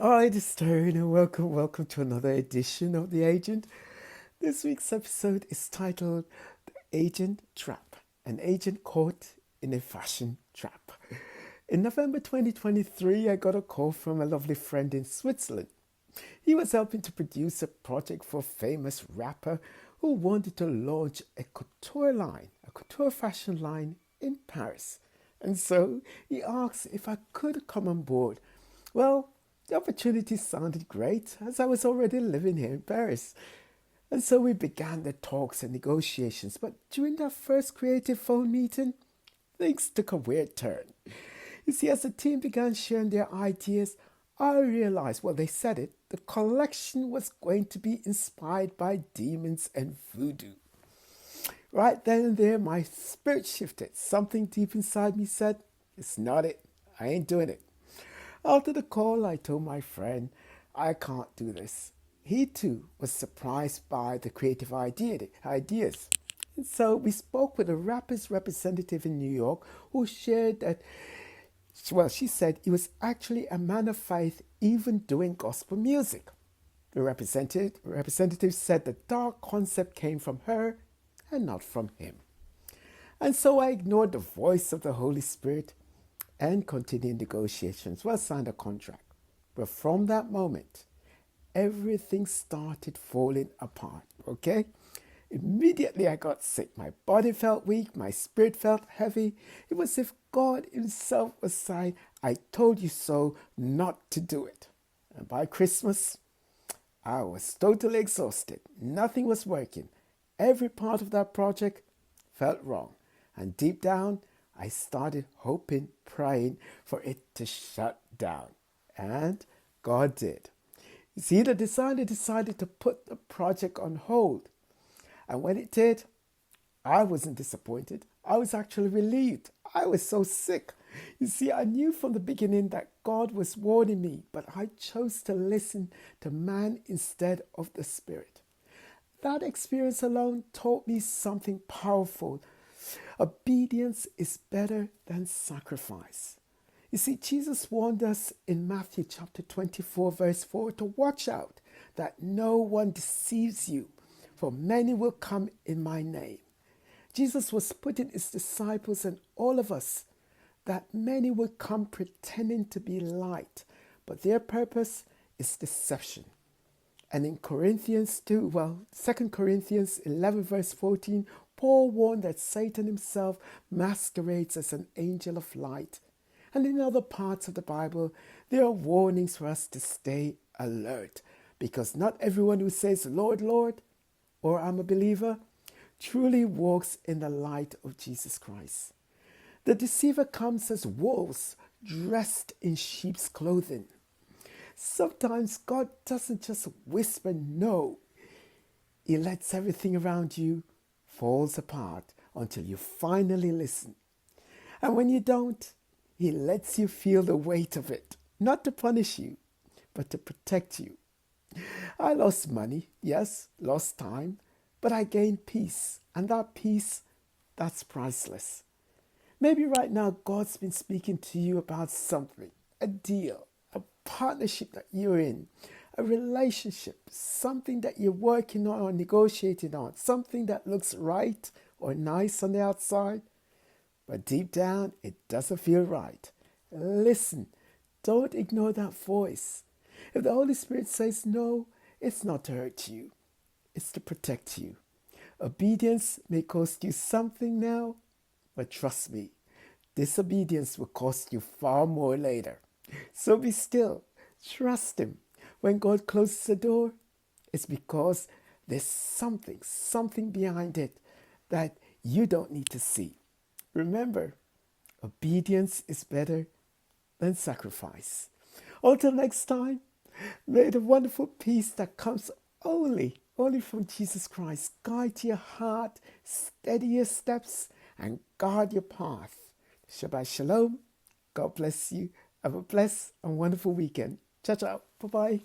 Hi, this is Tyrone and welcome to another edition of The Agent. This week's episode is titled The Agent Trap, an agent caught in a fashion trap. In November 2023, I got a call from a lovely friend in Switzerland. He was helping to produce a project for a famous rapper who wanted to launch a couture fashion line in Paris. And so he asked if I could come on board. Well, the opportunity sounded great as I was already living here in Paris. And so we began the talks and negotiations. But during that first creative phone meeting, things took a weird turn. You see, as the team began sharing their ideas, I realized, well, they said it, the collection was going to be inspired by demons and voodoo. Right then and there, my spirit shifted. Something deep inside me said, it's not it. I ain't doing it. After the call, I told my friend, I can't do this. He too was surprised by the creative ideas. And so we spoke with a rapper's representative in New York who shared that, well, she said he was actually a man of faith even doing gospel music. The representative said the dark concept came from her and not from him. And so I ignored the voice of the Holy Spirit and continued negotiations. Well, signed a contract. But from that moment, everything started falling apart, okay? Immediately I got sick. My body felt weak. My spirit felt heavy. It was as if God himself was saying, I told you so not to do it. And by Christmas, I was totally exhausted. Nothing was working. Every part of that project felt wrong. And deep down, I started hoping, praying for it to shut down. And God did. You see, the designer decided to put the project on hold. And when it did, I wasn't disappointed. I was actually relieved. I was so sick. You see, I knew from the beginning that God was warning me, but I chose to listen to man instead of the Spirit. That experience alone taught me something powerful. Obedience is better than sacrifice. You see, Jesus warned us in Matthew chapter 24, verse 4, to watch out that no one deceives you, for many will come in my name. Jesus was putting his disciples and all of us that many will come pretending to be light, but their purpose is deception. And in Corinthians 2 Corinthians 11 verse 14, Paul warned that Satan himself masquerades as an angel of light. And in other parts of the Bible, there are warnings for us to stay alert, because not everyone who says, Lord, Lord, or I'm a believer, truly walks in the light of Jesus Christ. The deceiver comes as wolves dressed in sheep's clothing. Sometimes God doesn't just whisper no. He lets everything around you falls apart until you finally listen. And when you don't, he lets you feel the weight of it, not to punish you, but to protect you. I lost money, yes, lost time, but I gained peace. And that peace, that's priceless. Maybe right now God's been speaking to you about something, a deal, a partnership that you're in, a relationship, something that you're working on or negotiating on, something that looks right or nice on the outside, but deep down it doesn't feel right. Listen, don't ignore that voice. If the Holy Spirit says no, it's not to hurt you, it's to protect you. Obedience may cost you something now, but trust me, disobedience will cost you far more later. So be still, trust him. When God closes the door, it's because there's something behind it that you don't need to see. Remember, obedience is better than sacrifice. Until next time, may the wonderful peace that comes only from Jesus Christ guide your heart, steady your steps, and guard your path. Shabbat Shalom. God bless you. Have a blessed and wonderful weekend. Ciao, ciao. Bye-bye.